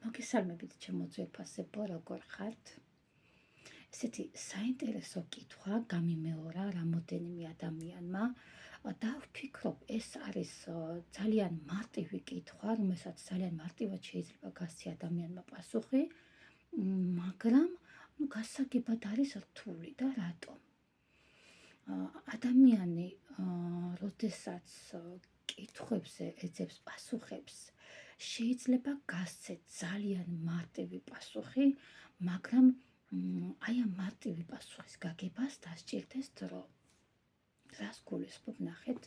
მოგესალმებით ჩემო ძვირფასებო, როგორ ხართ? ესეთი საინტერესო კითხვა გამიმეორა რამოდენიმე ადამიანმა და ვფიქრობ, ეს არის ძალიან მარტივი კითხვა, რომელსაც ძალიან მარტივად შეიძლება გასცი ადამიანმა პასუხი, მაგრამ გასაგებად არის რთული და რატომ? ადამიანი, როდესაც კითხვებზე ეძებს პასუხებს, შეიძლება გასცეთ ძალიან მარტივი პასუხი, მაგრამ აი ამ მარტივი პასუხის გაგებას დასჭირდეს დრო. რას გულისხმობ, ნახეთ,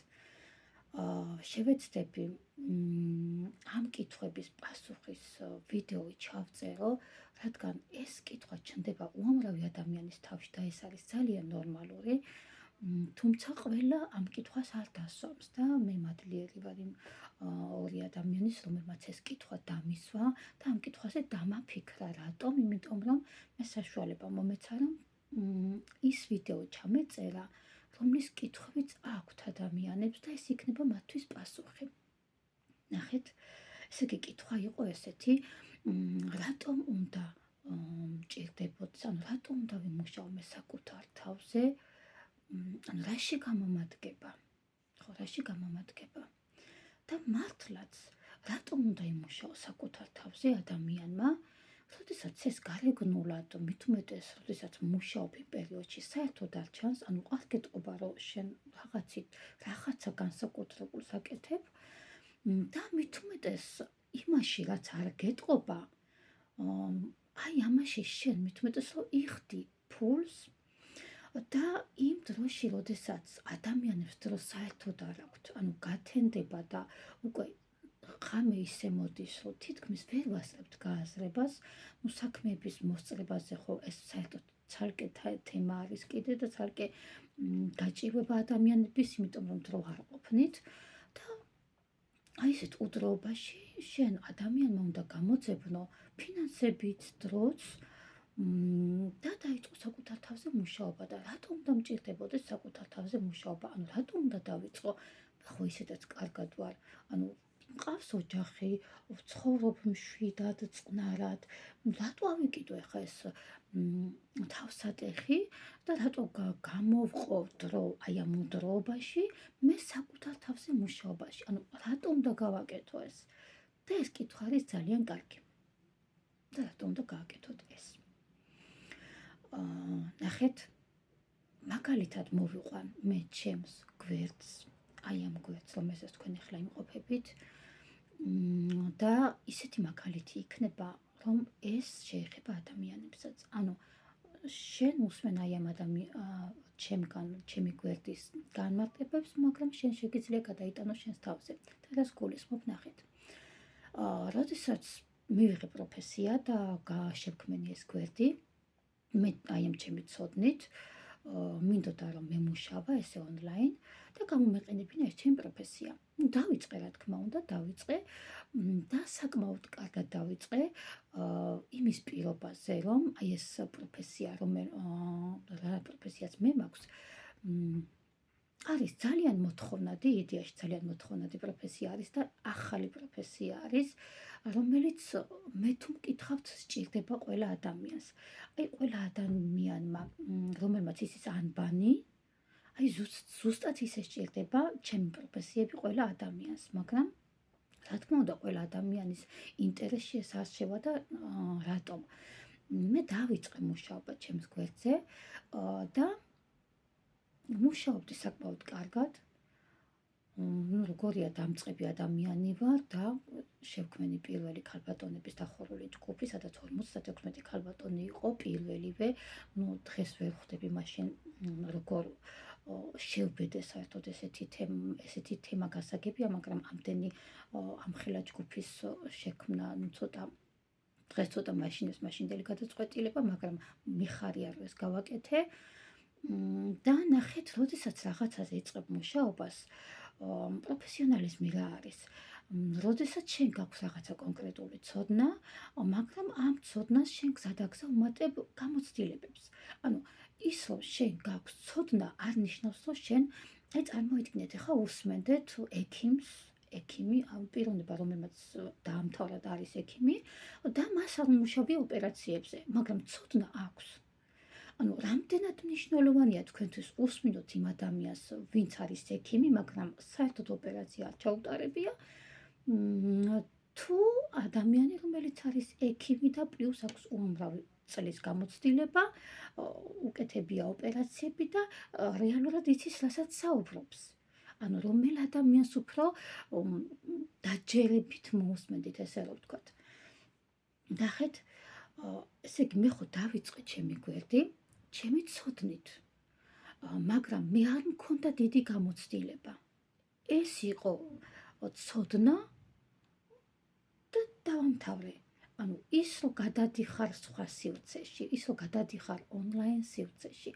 შევეცდები ამ კითხვების პასუხის ვიდეო ჩავწერო, რადგან ეს კითხვა ჩნდება უამრავი ადამიანის თავში და ეს არის ძალიან ნორმალური. თუმცა ყველა ამ კითხვას არ დასვამს და მე მადლიერი ვარ იმ ორი ადამიანის, რომელმაც ეს კითხვა დამისვა და ამ კითხვაზე დამაფიქრა. რატომ? იმიტომ რომ მე საშუალება მომეცა, რომ ის ვიდეო ჩამეწერა, რომლის კითხვებიც აქვთ ადამიანებს და ეს იქნება მათთვის პასუხი. ნახეთ, ესე იგი კითხვა იყო ესეთი, რატომ უნდა მჭირდებოდეს, ანუ რატომ უნდა ვიმუშაო საკუთარ თავზე? ანუ რაში გამომადგება? ხო, რაში გამომადგება? და მართლაც, რატომ უნდა იმუშაო საკუთარ თავზე ადამიანმა, როდესაც ეს გარეგნულად, მით უმეტეს, როდესაც მუშაობ იმ პერიოდში, საერთოდ არ ჩანს, ანუ არ გეტყობა, რომ შენ რაღაცა განსაკუთრებულს აკეთებ და მით უმეტეს იმაში, რაც არ გეტყობა, აი ამაში შენ მით უმეტეს, რომ იხდი ფულს და იმ დროში, როდესაც ადამიანებს დრო საერთოდ არ აქვთ, ანუ გათენდება და უკვე ღამე ისე მოდის, რომ თითქმის ვერ ვასწრებთ გააზრებას, საქმეების მოსწრებაზე ხო ეს საერთოდ ცალკე თემა არის კიდე და ცალკე გაჭირვება ადამიანების, იმიტომ რომ დრო არ ყოფნით და აი ესეთ უდროობაში შენ ადამიანმა უნდა გამოძებნო ფინანსებით, დროც და დაიწყო საკუთარ თავზე მუშაობა და რატომ უნდა მჭირდებოდეს საკუთარ თავზე მუშაობა? ანუ რატომ უნდა დავიწყო? ხო ისედაც კარგად ვარ, ანუ მყავს ოჯახი, ვცხოვრობ მშვიდად, წყნარად, რატო ავიკიდო ახლა ეს თავსატეხი და რატო გამოვყო დრო აი ამ უდროობაში მე საკუთარ თავზე მუშაობაში? ანუ რატო უნდა გავაკეთო ეს? და ეს კითხვა არის ძალიან კარგი. და რატო უნდა გააკეთოთ ეს? ნახეთ, მაგალითად მოვიყვან მე ჩემს გვერდს, აი ამ გვერდს, რომელსაც თქვენ ახლა იმყოფებით და ისეთი მაგალითი იქნება, რომ ეს შეეხება ადამიანებსაც. ანუ შენ უსმენ აი ამ ჩემგან, ჩემი გვერდის განმარტებებს, მაგრამ შენ შეგიძლია გადაიტანო შენს თავზე. და რას გულისხმობ, ნახეთ. როდესაც მივიღე პროფესია და შევქმენი ეს გვერდი, მე აი ამ ჩემი ცოდნით მინდოდა რომ მემუშავა ესე ონლაინ და გამომეყენებინა ეს ჩემი პროფესია. დავიწყე, რა თქმა უნდა, დავიწყე და საკმაოდ კარგად დავიწყე იმის პირობაზე, რომ აი ეს პროფესია, რა პროფესიაც მე მაქვს, არის ძალიან მოთხოვნადი, იდეაში ძალიან მოთხოვნადი პროფესია არის და ახალი პროფესია არის, რომელიც მე თუ მკითხავთ სჭირდება ყველა ადამიანს. აი ყველა ადამიანმა, რომელმაც იცის ანბანი, აი ზუსტად ისე სჭირდება ჩემი პროფესიები ყველა ადამიანს, მაგრამ რა თქმა უნდა ყველა ადამიანის ინტერესში ეს არჩევა და რატომ? მე დავიწყე მუშაობა ჩემს გვერდზე და მუშაობდი საკმაოდ კარგად. როგორია დამწყები ადამიანი ვარ და შევქმენი პირველი ქალბატონების დახურული ჯგუფი, სადაც 56 ქალბატონი იყო პირველივე. დღეს ვერ ხვდები მაშინ როგორ შევბედე საერთოდ ესეთი თემა გასაგებია, მაგრამ ამდენი ამხელა ჯგუფის შექმნა, დღეს ცოტა მაშინდელი გადაწყვეტილება, მაგრამ მიხარია რომ ეს გავაკეთე. და ნახეთ, როდესაც რაღაცაზე იწყებ მუშაობას, პროფესიონალიზმი რა არის? როდესაც შენ გაქვს რაღაცა კონკრეტული ცოდნა, მაგრამ ამ ცოდნას შენ გზადაგზა უმატებ გამოცდილებებს. ანუ ის რომ შენ გაქვს ცოდნა, არ ნიშნავს რომ შენ, აი წარმოვიდგინეთ, ახლა უსმენდეთ ექიმს, ექიმი, პიროვნება, რომელმაც დაამთავრა და არის ექიმი და მას არ მუშაობია ოპერაციებზე, მაგრამ ცოდნა აქვს. ანუ რამდენად მნიშვნელოვანია თქვენთვის უსმინოთ იმ ადამიანს, ვინც არის ექიმი, მაგრამ საერთოდ ოპერაცია არ ჩაუტარებია, თუ ადამიანი, რომელიც არის ექიმი და პლუს აქვს უამრავი წლის გამოცდილება, უკეთებია ოპერაციები და რეალურად იცის, რასაც საუბრობს. ანუ რომელ ადამიანს უფრო დაჯერებით მოусმენდით, ესე რომ ვთქვათ. ნახეთ, ესე იგი მე ხო დავიწყე ჩემი გვერდი, ჩემი ცოდნით, მაგრამ მე არ მქონდა დიდი გამოცდილება. ეს იყო ცოდნა და დავამთავრე. ანუ ის რომ გადადიხარ სხვა სივრცეში, ის რომ გადადიხარ ონლაინ სივრცეში,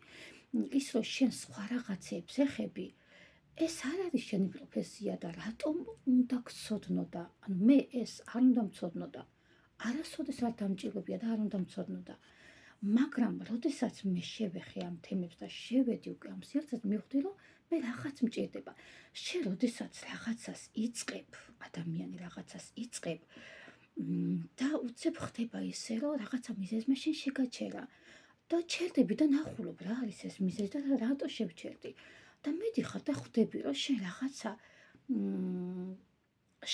ის რომ შენ სხვა რაღაცებს ეხები, ეს არ არის შენი პროფესია და რატომ უნდა გცოდნოდა? ანუ მე ეს არ უნდა მცოდნოდა. არასოდეს არ დამჭირებია და არ უნდა მცოდნოდა. მაგრამ როდესაც მე შევეხე ამ თემებს და შევედი უკვე ამ სივრცეში, მივხვდი რომ მე რაღაც მჭირდება. შენ როდესაც რაღაცას იწყებ, ადამიანი რაღაცას იწყებ და უცებ ხდება ისე, რომ რაღაცა მიზეზმა შენ შეგაჩერა და ჩერდები და ნახულობ რა არის ეს მიზეზი და რატო შევჩერდი. და მედიხარ და ხვდები, რომ შენ რაღაცა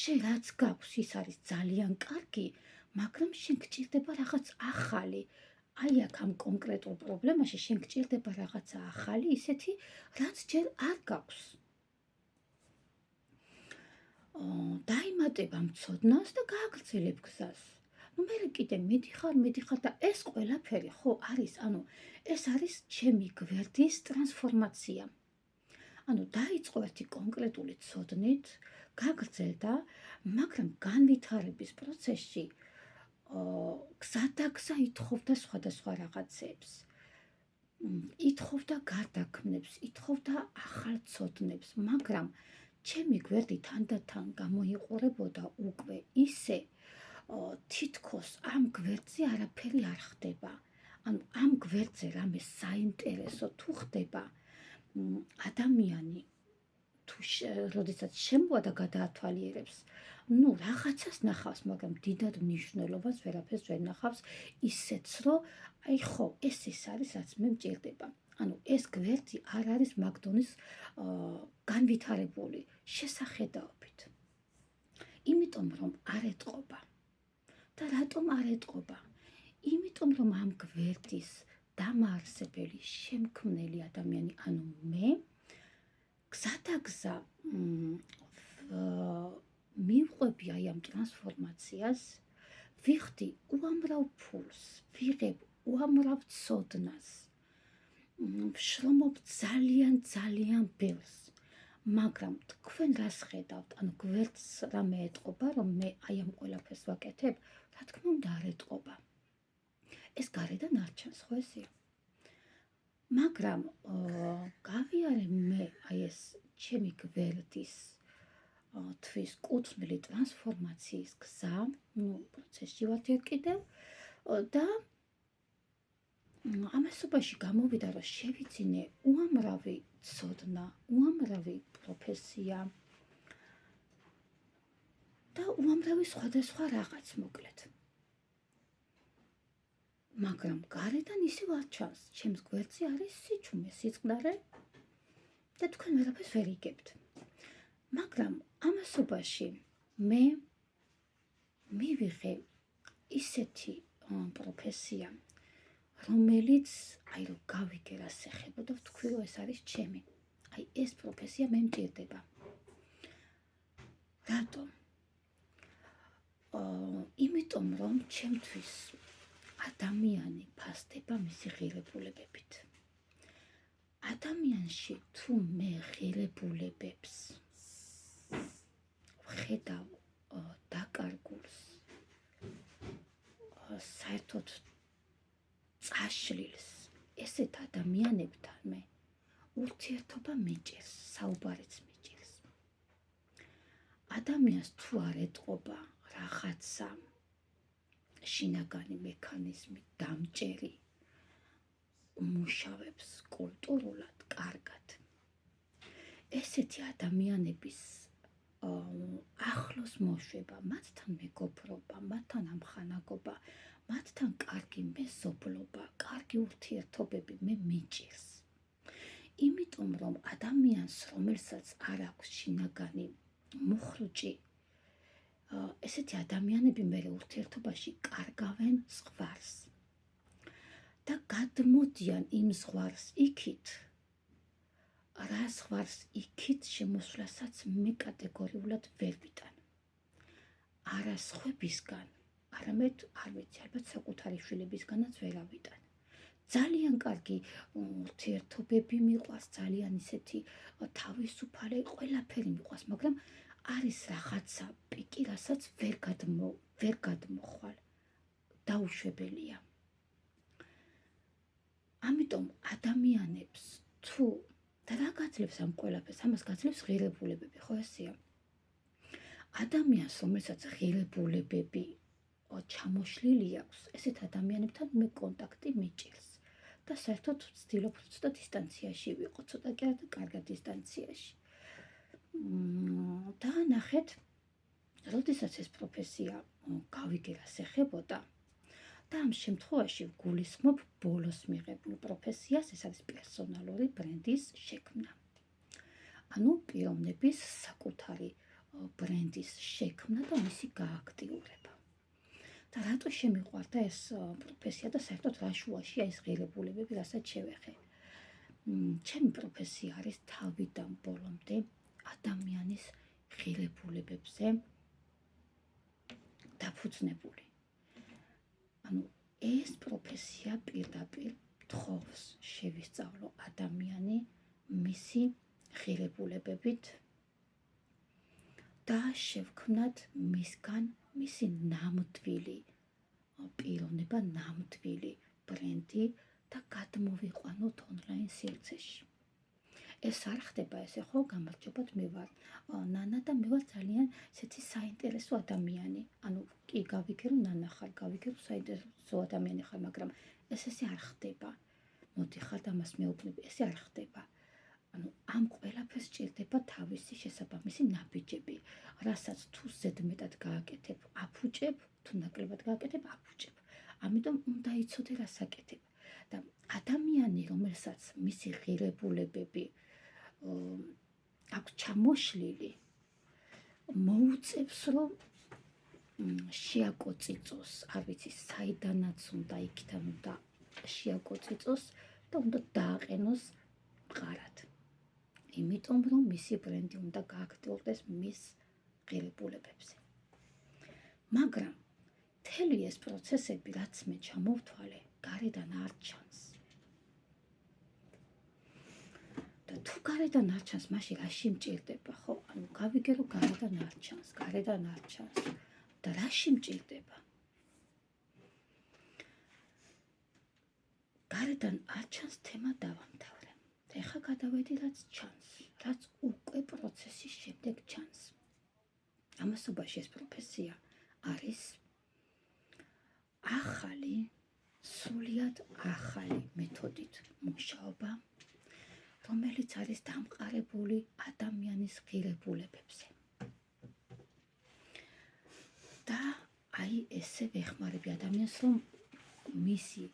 შენ რაც გაქვს ის არის ძალიან კარგი, მაგრამ შენ გჭირდება რაღაც ახალი. აი აქ ამ კონკრეტულ პრობლემაში შენ გჭირდება რაღაცა ახალი, ისეთი, რაც ჯერ არ გაქვს. დაიმატებ ამ ცოდნას და გააგრძელებ გზას. მე კიდე მედიხარ და ეს ყველაფერი ხო არის, ანუ ეს არის ჩემი გვერდის ტრანსფორმაცია. ანუ დაიწყო ერთი კონკრეტული ცოდნით, გაგრძელდა, მაგრამ განვითარების პროცესში გზადაგზა ითხოვდა სხვადასხვა რაღაცებს. ითხოვდა გარდაქმნებს, ითხოვდა ახალ ცოდნებს, მაგრამ ჩემი გვერდი თანდათან გამოიყურებოდა უკვე ისე, თითქოს ამ გვერდზე არაფერი არ ხდება. ანუ ამ გვერდზე რამე საინტერესო თუ ხდება, ადამიანი თუ როდესაც შემოვა და გადაათვალიერებს, რაღაცას ნახავს, მაგრამ დიდად მნიშვნელობას ვერაფერს ვერ ნახავს, ისეც რომ აი ხო, ეს არის, რაც მე მჭირდება. ანუ ეს გვერდი არ არის მაგდონის განვითარებული შესახედაობით. იმიტომ რომ არ ეტყობა. და რატომ არ ეტყობა? იმიტომ რომ ამ გვერდის დამაარსებელი, შემქმნელი ადამიანი, ანუ მე, გზადაგზა მივყვები აი ამ ტრანსფორმაციას, ვიხდი უამრავ ფულს, ვიღებ უამრავ ცოდნას, ვშრომობ ძალიან ბევრს, მაგრამ თქვენ რას ხედავთ? ანუ გვერდს რამე ეტყობა, რომ მე აი ამ ყველაფერს ვაკეთებ? რა თქმა უნდა არ ეტყობა. ეს გარედან არ ჩანს, ხო ესეა? მაგრამ გავიარე მე აი ეს ჩემი გვერდის თვის კუთვნილი ტრანსფორმაციის გზა, პროცესში ვართ კიდევ და ამასობაში გამოვიდა, რომ შევიძინე უამრავი ცოდნა, უამრავი პროფესია და უამრავი სხვადასხვა რაღაც მოკლედ. მაგრამ გარედან ისევ არ ჩანს, ჩემს გვერდზე არის სიჩუმე, სიწყდარე და თქვენ ვერაფერს ვერ იგებთ. მაგრამ ამასობაში მე მივიღე ისეთი პროფესია, რომელიც აი რომ გავიგე რას ეხება და ვთქვი რომ ეს არის ჩემი. აი ეს პროფესია მე მჭირდება. რატომ? იმიტომ რომ ჩემთვის ადამიანი ფასდება მისი ღირებულებებით. ადამიანში თუ მე ღირებულებებს ვხედავ დაკარგულს, საერთოდ წაშლილს, ესეთ ადამიანებთან მე ურთიერთობა მიჭირს, საუბარიც მიჭირს. ადამიანს თუ არ ეტყობა რაღაცა შინაგანი მექანიზმი დამჭერი, მუშავებს კულტურულად კარგად. ესეთი ადამიანების ახლოს მოშვება, მათთან მეგობრობა, მათთან ამხანაგობა, მათთან კარგი მეზობლობა, კარგი ურთიერთობები მე მიჭირს. იმიტომ რომ ადამიანს, რომელსაც არ აქვს შინაგანი მუხრუჭი, ესეთი ადამიანები მე ურთიერთობაში კარგავენ ზღვარს და გადმოდიან იმ ზღვარს იქით, რა ზღვარს იქით შემოსვლასაც მე კატეგორიულად ვერ ვიტან. არა სხვებისგან, არამედ არ ვიცი, ალბათ საკუთარი შვილებისგანაც ვერ ავიტან. ძალიან კარგი ურთიერთობები მიყვარს, ძალიან ისეთი თავისუფალი, ყველაფერი მიყვარს, მაგრამ არის რაღაცა პიკი, რასაც ვერ გადმოხვალ. დაუშვებელია. ამიტომ ადამიანებს თუ და რა გაძლევს ამ ყველაფერს? ამას გაძლევს ღირებულებები, ხო ესეა? ადამიანს, რომელსაც ღირებულებები ჩამოშლილი აქვს, ესეთ ადამიანებთან მე კონტაქტი მიჭირს და საერთოდ ვცდილობ ცოტა დისტანციაში ვიყო, ცოტა კი არა და კარგად დისტანციაში. და ნახეთ, როდესაც ეს პროფესია გავიგერას ეხებოდა და ამ შემთხვევაში ვგულისხმობ ბოლოს მიღებულ პროფესიას, ეს არის პერსონალური ბრენდის შექმნა. ანუ პიროვნების საკუთარი ბრენდის შექმნა და მისი გააქტიურება. და რატო შემიყვარდა ეს პროფესია და საერთოდ რა შუაშია ეს ღირებულებები, რასაც შევეხე? ჩემი პროფესია არის თავიდან ბოლომდე ადამიანის ღირებულებებზე დაფუძნებული. ანუ ეს პროფესია პირდაპირ თხოვს შევისწავლო ადამიანი მისი ღირებულებებით და შევქმნათ მისგან მისი ნამდვილი პიროვნება, ნამდვილი ბრენდი და გადმოვიყვანოთ ონლაინ სივრცეში. ეს არ ხდება ესე, ხო, გამარჯობათ, მე ვარ ნანა და მე ვარ ძალიან ესეთი საინტერესო ადამიანი. ანუ კი გავიგე რომ ნანა ხარ, გავიგე რომ საინტერესო ადამიანი ხარ, მაგრამ ესე არ ხდება. მოდი ხარ და მას მეუბნები, ესე არ ხდება. ანუ ამ ყველაფერს ჭირდება თავისი შესაბამისი ნაბიჯები, რასაც თუ ზედმეტად გააკეთებ, აფუჭებ, თუ ნაკლებად გააკეთებ, აფუჭებ. ამიტომ უნდა იცოდე რას აკეთებ. და ადამიანი, რომელსაც მისი ღირებულებები აქვს ჩამოშლილი, მოუწევს რომ შეაკოწიწოს, არ ვიცი, საიდანაც უნდა იქიდან უნდა შეაკოწიწოს და უნდა დააყენოს მყარად. იმიტომ რომ მისი ბრენდი უნდა გააქტიურდეს მის ღირებულებებზე. მაგრამ მთელი ეს პროცესები, რაც მე ჩამოვთვალე, გარედან არ ჩანს. და თუ გარედან არ ჩანს, მაშინ რაში მჭირდება, ხო? ანუ გავიგე რომ გარედან არ ჩანს, გარედან არ ჩანს. და რაში მჭირდება? გარედან არ ჩანს, თემა დავამთავრე. ეხლა გადავედი რაც ჩანს, რაც უკვე პროცესის შემდეგ ჩანს. ამასობაში ეს პროფესია არის ახალი, სრულიად ახალი მეთოდით მუშაობა, რომელიც არის დამყარებული ადამიანის ღირებულებებზე. და აი ესე ვეხმარები ადამიანს, რომ მისი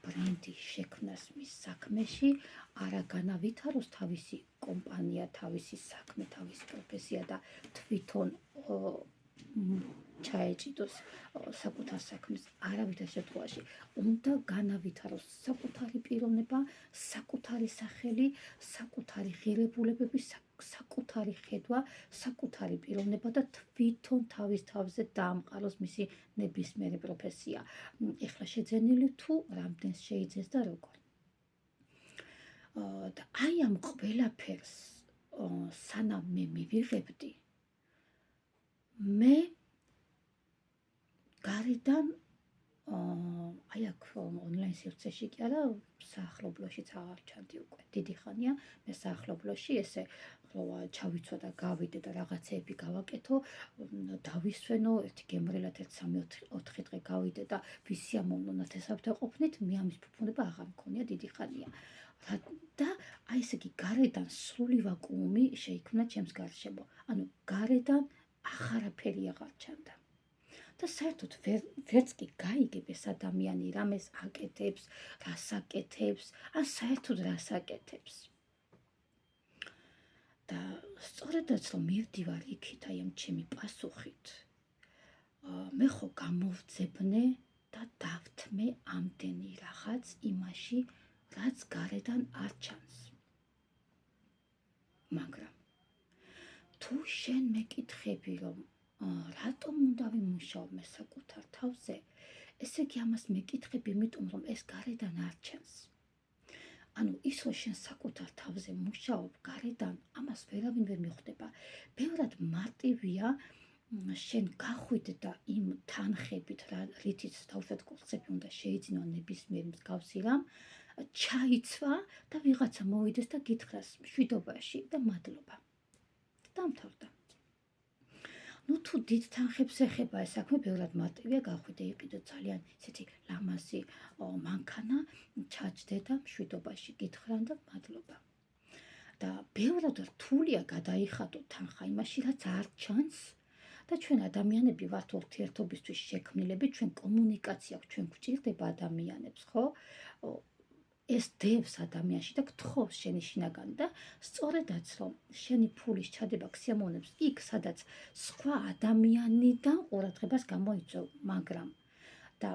ბრენდის შექმნას მის საქმეში არა განავითაროს თავისი კომპანია, თავისი საქმე, თავისი პროფესია და თვითონ ჩაეჭიდოს საკუთარ საქმეს, არავითარ შემთხვევაში უნდა განავითაროს საკუთარი პიროვნება, საკუთარი სახელი, საკუთარი ღირებულებები, საკუთარი ხედვა, საკუთარი პიროვნება და თვითონ თავის თავზე დაამყაროს მისი ნებისმიერი პროფესია. ეხლა შეძენილი თუ რამდენს შეიძენს და როგორ. და აი ამ ყველაფერს სანამ მე მივიღებდი, მე გარედან აი აქ ონლაინ სივრცეში კი არა, საახლობლოშიც აღარ ჩანდი უკვე. დიდი ხანია მე საახლობლოში ესე უფრო ჩავიცვა და გავიდე და რაღაცეები გავაკეთო, დავისვენო, ერთი გემრიელად 1-3-4 დღე გავიდე და ვისიამოვნო ნათესავთა ყოფნით, მე ამის ფუფუნება აღარ მქონია დიდი ხანია. და აი ესე იგი გარედან სრული ვაკუუმი შეიქმნა ჩემს გარშემო. ანუ გარედან აღარაფერი აღარ ჩანდა. და საერთოდ ვერც კი გაიგებ ეს ადამიანი რამეს აკეთებს, რას აკეთებს, ან საერთოდ რას აკეთებს. და სწორედაც რომ მივდივარ იქით აი ამ ჩემი პასუხით, მე ხო გამოვძებნე და დავთმე ამდენი რაღაც იმაში, რაც გარედან არ ჩანს. მაგრამ თუ შენ მეკითხები, რომ რატომ უნდა ვიმუშაო მე საკუთარ თავზე, ესე იგი ამას მეკითხები, იმიტომ რომ ეს გარედან არ ჩანს. ანუ ის რომ შენ საკუთარ თავზე მუშაობ გარედან, ამას ვერავინ ვერ მიხვდება. ბევრად მარტივია შენ გახვიდე და იმ თანხებით, რითიც თავშად კურსები უნდა შეიძინო ნებისმიერ მსგავსი რამ, ჩაიცვა და ვიღაცა მოვიდეს და გითხრას მშვიდობაში და მადლობა. დამთავრდა. ნუ თუ დიდ თანხებს ეხება ეს საქმე, ბევრად მარტივია გახვიდე, იყიდო ძალიან ისეთი ლამაზი მანქანა, ჩაჯდე და მშვიდობაში გითხრან და მადლობა. და ბევრად რთულია გადაიხადო თანხა იმაში, რაც არ ჩანს. და ჩვენ ადამიანები ვართ ურთიერთობისთვის შექმნილები, ჩვენ კომუნიკაცია აქვს, ჩვენ გვჭირდება ადამიანებს, ხო? ეს დევს ადამიანში და გთხოვს შენი შინაგანი და სწორედაც რომ შენი ფულის ჩადება გსიამოვნებს იქ, სადაც სხვა ადამიანიდან ყურადღებას გამოიწვევ, მაგრამ და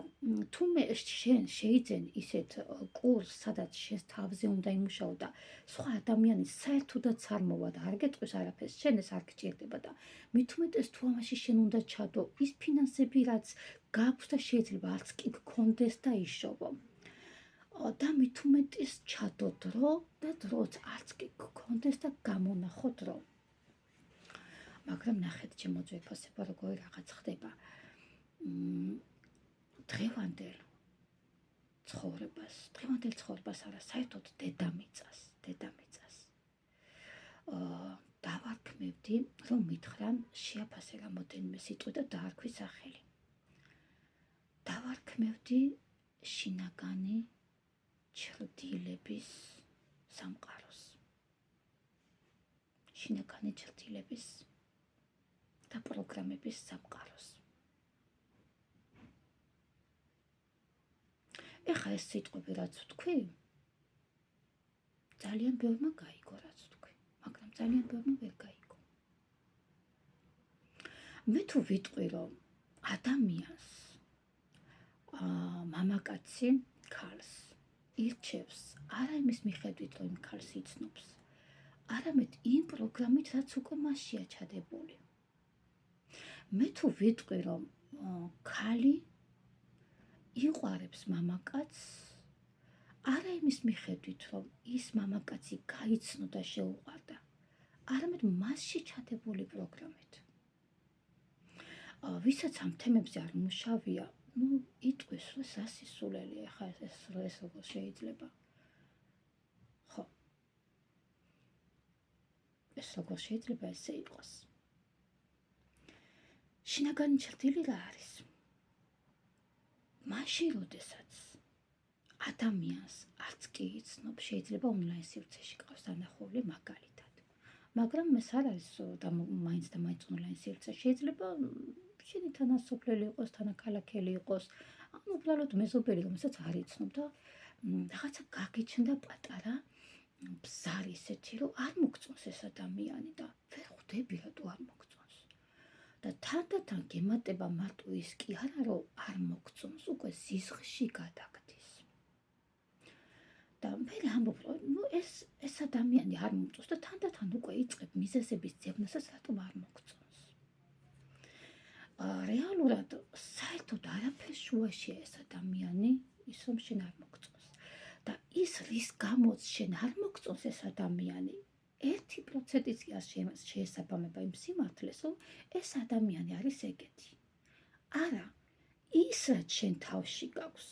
თუმე შენ შეიძენ ისეთ კურსს, სადაც შენ თავზე უნდა იმუშაო და სხვა ადამიანი საერთოდაც არ მოვა და არ გეტყვის არაფერს, შენ ეს არ გჭირდება და მით უმეტეს თუ ამაში შენ უნდა ჩადო ის ფინანსები, რაც გაქვს და შეიძლება არც კი გქონდეს და იშოვო. და მით უმეტეს ჩადო დრო და დროც არც კი გქონდეს და გამონახო დრო. მაგრამ ნახეთ ჩემო ძვირფასებო, როგორი რაღაც ხდება. დღევანდელ ცხოვრებას არა, საერთოდ დედამიწას. დავარქმევდი, რომ მითხრან შეაფასე რამოდენიმე სიტყვი და დაარქვი სახელი. დავარქმევდი შინაგანი ჩრდილების სამყაროს. შინაგანი ჩრდილების და პროგრამების სამყაროს. ეხა ეს სიტყვები რაც ვთქვი, ძალიან ბევრმა გაიგო რაც ვთქვი, მაგრამ ძალიან ბევრმა ვერ გაიგო. მე თუ ვიტყვი, რომ ადამიანს მამაკაცი ქალს ირჩევს არა იმის მიხედვით, რომ იმ ქალს იცნობს, არამედ იმ პროგრამით, რაც უკვე მასშია ჩადებული. მე თუ ვიტყვი, რომ ქალი იყვარებს მამაკაცს, არა იმის მიხედვით, რომ ის მამაკაცი გაიცნო და შეუყვარდა, არამედ მასში ჩადებული პროგრამით. ვისაც ამ თემებზე არ მუშავია, იტყვის, რომ სასისულელია, ხა ეს როგორ შეიძლება. ხო. ეს როგორ შეიძლება ესე იყოს. შინაგანი ჩრდილი რა არის? მაშინ, როდესაც ადამიანს არც კი იცნობ, შეიძლება ონლაინ სივრცეში ყავს დანახული მაგალითად. მაგრამ ეს არ არის მაინც და მაინც ონლაინ სივრცე. შეიძლება შენი თანასოფლელი იყოს, თანაქალაქელი იყოს, ან უბრალოდ მეზობელი, რომელსაც არ იცნობ და რაღაცა გაგიჩნდა პატარა ბზარი ისეთი, რომ არ მოგწონს ეს ადამიანი და ვერ ხვდები რატო არ მოგწონს. და თანდათან გემატება მარტო ის კი არა, რომ არ მოგწონს, უკვე სიზღში გადაგდის. და მე ამბობ, რომ ეს ადამიანი არ მომწონს და თანდათან უკვე იწყებ მიზეზების ძებნასაც, რატომ არ მოგწონს. რეალურად საერთოდ არაფერ შუაშია ეს ადამიანი, ის რომ შენ არ მოგწონს. და ის რის გამოც შენ არ მოგწონს ეს ადამიანი, 1%-იც კი არ შეესაბამება იმ სიმართლეს, რომ ეს ადამიანი არის ეგეთი. არა, ის რაც შენ თავში გაქვს,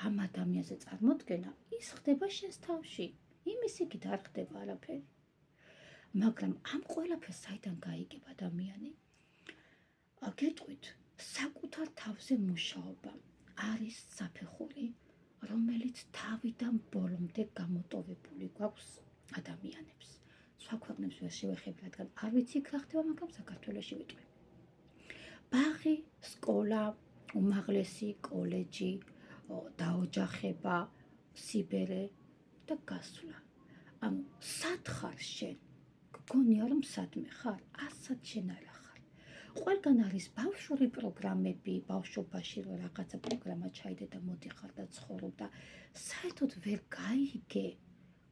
ამ ადამიანზე წარმოდგენა, ის ხდება შენს თავში. იმის იქით არ ხდება არაფერი. მაგრამ ამ ყველაფერს საიდან გაიგებ ადამიანი? გეტყვით, საკუთარ თავზე მუშაობა არის საფეხური, რომელიც თავიდან ბოლომდე გამოტოვებული გვაქვს ადამიანებს. სხვა ქვეყნებს ვერ შევეხები, რადგან არ ვიცი იქ რა ხდება, მაგრამ საქართველოში ვიტყვი. ბაღი, სკოლა, უმაღლესი კოლეჯი, დაოჯახება, სიბერე და გასვლა. ანუ სად ხარ შენ? გგონია რომ სადმე ხარ? ასად შენ არა ხარ. ყველგან არის ბავშვური პროგრამები, ბავშვობაში რომ რაღაცა პროგრამა ჩაიდე და მოდიხარ და ცხოვრობ და საერთოდ ვერ გაიგე,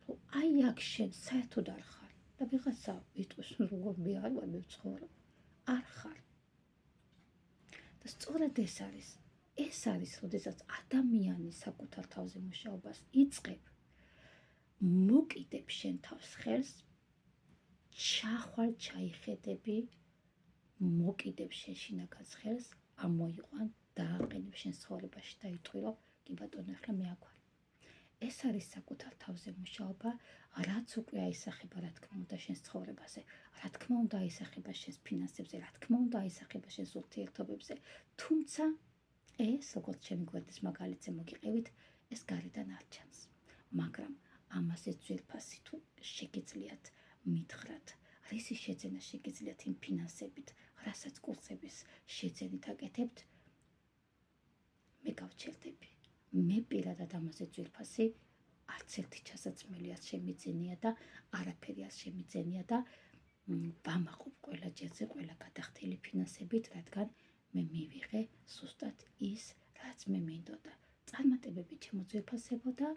რომ აი აქ შენ საერთოდ არ ხარ და ვიღაცა ვიტყვის როგორ მე არ ვარ, მე ვცხოვრობ. არ ხარ. და სწორედ ეს არის, როდესაც ადამიანი საკუთარ თავზე მუშაობას იწყებ, მოკიდებ შენ თავს ხელს, ჩახვალ ჩაიხედები, მოკიდებ შენ შინაგან ხელს, ამოიყვან, დააყენებ შენ ცხოვრებაში და იტყვი, რომ კი ბატონო, ახლა მე აქ ვარ. ეს არის საკუთარ თავზე მუშაობა, რაც უკვე აისახება, რა თქმა უნდა, შენს ცხოვრებაზე, რა თქმა უნდა, აისახება შენს ფინანსებზე, რა თქმა უნდა, აისახება შენს ურთიერთობებზე, თუმცა ეს, როგორც ჩემი გვერდის მაგალითზე მოგიყევით, ეს გარედან არ ჩანს. მაგრამ ამაზე ძვირფასი თუ შეგიძლიათ მითხრათ, რისი შეძენა შეგიძლიათ იმ ფინანსებით, რასაც კურსების შეძენით აკეთებთ, მე გავჩერდები. მე პირადად ამაზე ძვირფასი არც ერთი ჩასაცმელი არ შემიძენია და არაფერი არ შემიძენია და ვამაყობ ყველა ჯერზე, ყველა გადახდილი ფინანსებით, რადგან მე მივიღე ზუსტად ის, რაც მე მინდოდა. წარმატებები შემოძვირფასებოდა,